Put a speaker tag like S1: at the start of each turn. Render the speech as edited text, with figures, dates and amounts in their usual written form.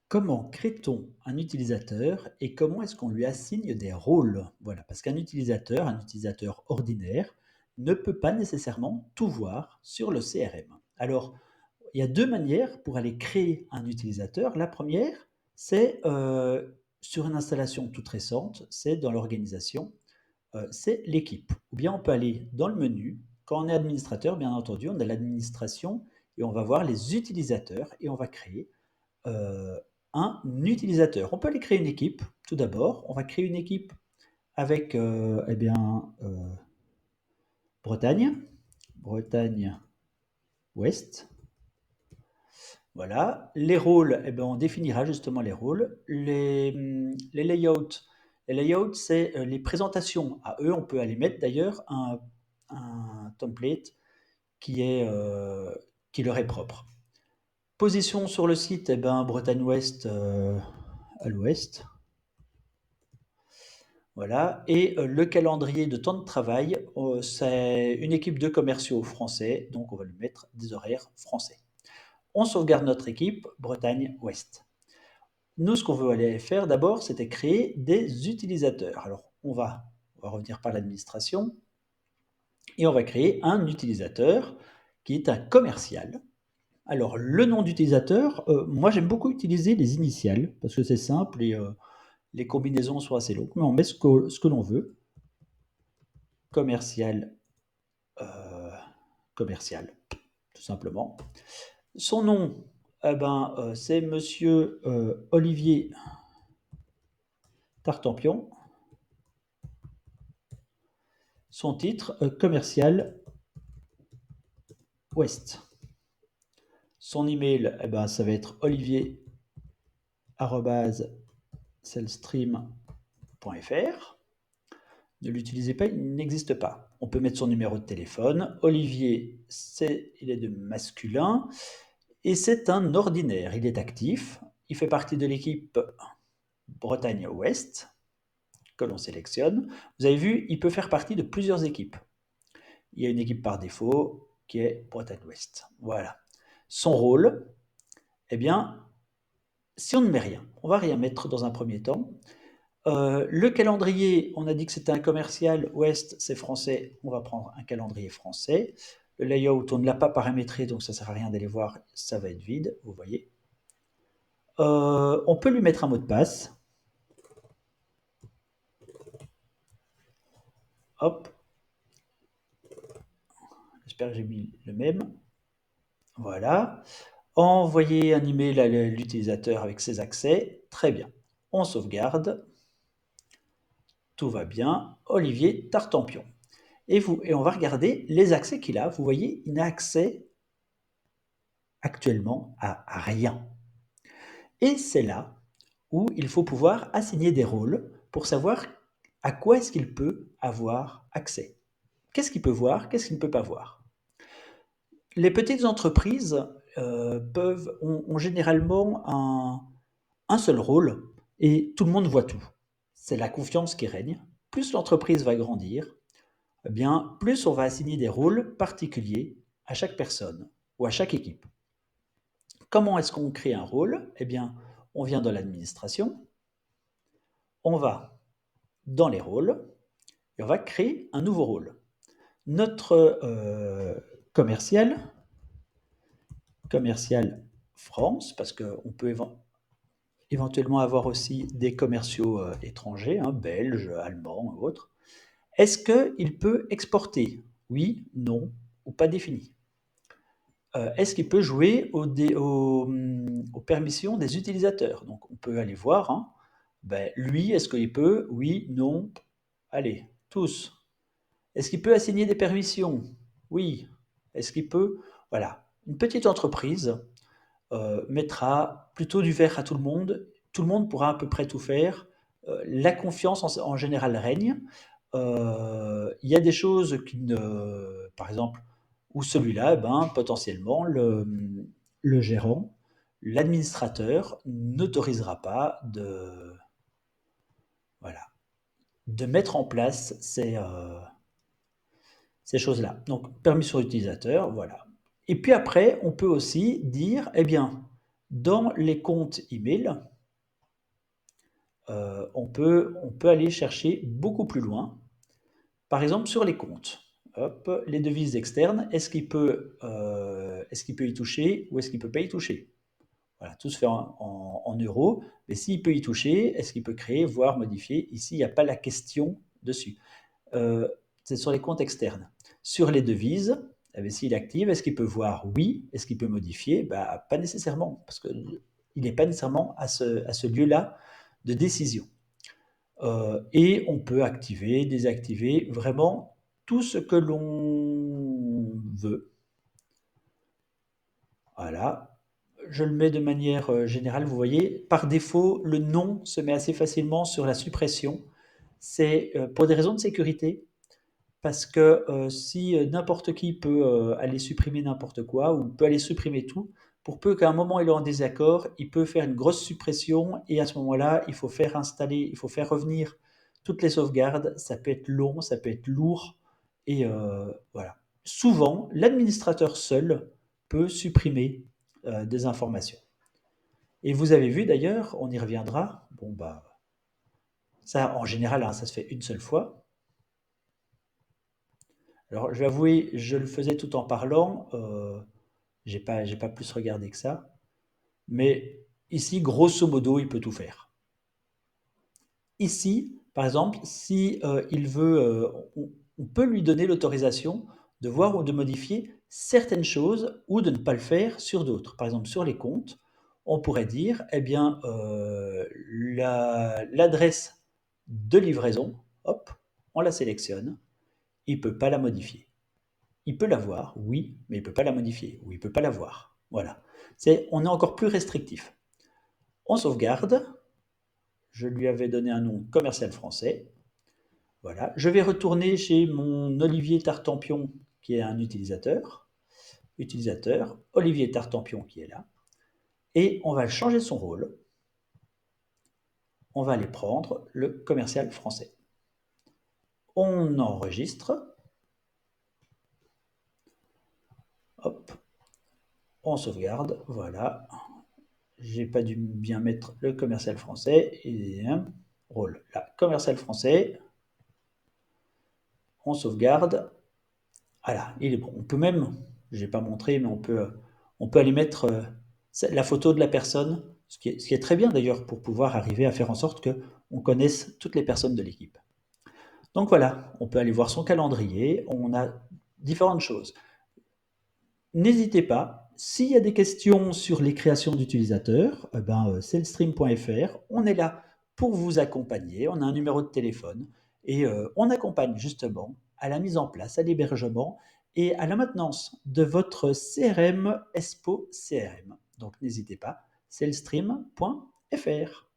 S1: Comment crée-t-on un utilisateur et comment est-ce qu'on lui assigne des rôles? Voilà, parce qu'un utilisateur ordinaire, ne peut pas nécessairement tout voir sur le CRM. Alors, il y a 2 manières pour aller créer un utilisateur. La première, c'est, sur une installation toute récente, c'est dans l'organisation, c'est l'équipe. Ou bien on peut aller dans le menu, quand on est administrateur, bien entendu, on a l'administration et on va voir les utilisateurs et on va créer heu, un utilisateur. On peut aller créer une équipe, tout d'abord. On va créer une équipe avec, Bretagne, Bretagne Ouest. Voilà. Les rôles, on définira justement les rôles. Les layouts, c'est, les présentations. À eux, on peut aller mettre d'ailleurs un template qui est, qui leur est propre. Position sur le site, Bretagne Ouest, à l'ouest. Voilà. Et le calendrier de temps de travail, c'est une équipe de commerciaux français, donc on va lui mettre des horaires français. On sauvegarde notre équipe Bretagne Ouest. Nous, ce qu'on veut aller faire d'abord, c'était créer des utilisateurs. Alors, on va revenir par l'administration et on va créer un utilisateur qui est un commercial. Alors, le nom d'utilisateur, moi j'aime beaucoup utiliser les initiales parce que c'est simple et les combinaisons sont assez longues, mais on met ce que l'on veut. Commercial, euh, commercial, tout simplement. Son nom, c'est Monsieur Olivier Tartampion. Son titre, commercial Ouest. Son email, ça va être olivier@cellstream.fr. Ne l'utilisez pas, il n'existe pas. On peut mettre son numéro de téléphone. Olivier, il est de masculin et c'est un ordinaire. Il est actif. Il fait partie de l'équipe Bretagne Ouest que l'on sélectionne. Vous avez vu, il peut faire partie de plusieurs équipes. Il y a une équipe par défaut qui est Bretagne Ouest. Voilà. Son rôle, eh bien, si on ne met rien, on va rien mettre dans un premier temps. Le calendrier, on a dit que c'était un commercial, Ouest c'est français, on va prendre un calendrier français. Le layout, on ne l'a pas paramétré, donc ça ne sert à rien d'aller voir, ça va être vide, vous voyez. On peut lui mettre un mot de passe. Hop, j'espère que j'ai mis le même. Voilà. Envoyer un email à l'utilisateur avec ses accès. Très bien. On sauvegarde. Tout va bien. Olivier Tartampion. Et on va regarder les accès qu'il a. Vous voyez, il n'a accès actuellement à rien. Et c'est là où il faut pouvoir assigner des rôles pour savoir à quoi est-ce qu'il peut avoir accès. Qu'est-ce qu'il peut voir, qu'est-ce qu'il ne peut pas voir. Les petites entreprises ont généralement un seul rôle et tout le monde voit tout. C'est la confiance qui règne. Plus l'entreprise va grandir, eh bien, plus on va assigner des rôles particuliers à chaque personne ou à chaque équipe. Comment est-ce qu'on crée un rôle? Eh bien, on vient dans l'administration, on va dans les rôles et on va créer un nouveau rôle. Notre commercial France, parce qu'on peut éventuellement avoir aussi des commerciaux étrangers, hein, belges, allemands ou autres. Est-ce qu'il peut exporter? Oui, non, ou pas défini. Est-ce qu'il peut jouer aux permissions des utilisateurs? Donc on peut aller voir, hein. Lui, est-ce qu'il peut? Oui, non. Allez, tous. Est-ce qu'il peut assigner des permissions? Oui. Est-ce qu'il peut? Voilà. Une petite entreprise mettra plutôt du vert à tout le monde. Tout le monde pourra à peu près tout faire. La confiance en général règne. Il y a des choses qui ne, par exemple, où celui-là, potentiellement, le gérant, l'administrateur n'autorisera pas voilà, de mettre en place ces choses-là. Donc, permission utilisateur, voilà. Et puis après, on peut aussi dire, eh bien, Dans les comptes email, on peut aller chercher beaucoup plus loin. Par exemple, sur les comptes, hop, les devises externes, est-ce qu'il peut y toucher ou est-ce qu'il ne peut pas y toucher? Voilà, tout se fait en euros, mais s'il peut y toucher, est-ce qu'il peut créer, voire modifier? Ici, il n'y a pas la question dessus. Euh, c'est sur les comptes externes. Sur les devises, eh bien, s'il active, est-ce qu'il peut voir oui? Est-ce qu'il peut modifier? Bah, pas nécessairement, parce qu'il n'est pas nécessairement à ce lieu-là de décision. Et on peut activer, désactiver vraiment tout ce que l'on veut. Voilà. Je le mets de manière générale, vous voyez. Par défaut, le non se met assez facilement sur la suppression. C'est pour des raisons de sécurité, parce que si n'importe qui peut aller supprimer n'importe quoi, ou peut aller supprimer tout, pour peu qu'à un moment il est en désaccord, il peut faire une grosse suppression, et à ce moment-là, il faut faire installer, il faut faire revenir toutes les sauvegardes. Ça peut être long, ça peut être lourd, et voilà. Souvent, l'administrateur seul peut supprimer des informations. Et vous avez vu d'ailleurs, on y reviendra, bon bah, ça en général, hein, ça se fait une seule fois. Alors, je vais avouer, je le faisais tout en parlant. J'ai pas plus regardé que ça. Mais ici, grosso modo, il peut tout faire. Ici, par exemple, si il veut, on peut lui donner l'autorisation de voir ou de modifier certaines choses ou de ne pas le faire sur d'autres. Par exemple, sur les comptes, on pourrait dire, eh bien, l'adresse de livraison, hop, on la sélectionne, il ne peut pas la modifier. Il peut l'avoir, oui, mais il ne peut pas la modifier, ou il ne peut pas l'avoir. Voilà. On est encore plus restrictif. On sauvegarde. Je lui avais donné un nom commercial français. Voilà. Je vais retourner chez mon Olivier Tartampion, qui est un utilisateur. Utilisateur, Olivier Tartampion qui est là. Et on va changer son rôle. On va aller prendre le commercial français. On enregistre. Hop. On sauvegarde. Voilà. J'ai pas dû bien mettre le commercial français et un rôle. Là, commercial français, on sauvegarde. Voilà, il est bon. On peut même, je n'ai pas montré, mais on peut aller mettre la photo de la personne, ce qui est très bien d'ailleurs pour pouvoir arriver à faire en sorte que on connaisse toutes les personnes de l'équipe. Donc voilà, on peut aller voir son calendrier, on a différentes choses. N'hésitez pas, s'il y a des questions sur les créations d'utilisateurs, salestream.fr, on est là pour vous accompagner, on a un numéro de téléphone et on accompagne justement à la mise en place, à l'hébergement et à la maintenance de votre CRM Espo CRM. Donc n'hésitez pas, salestream.fr.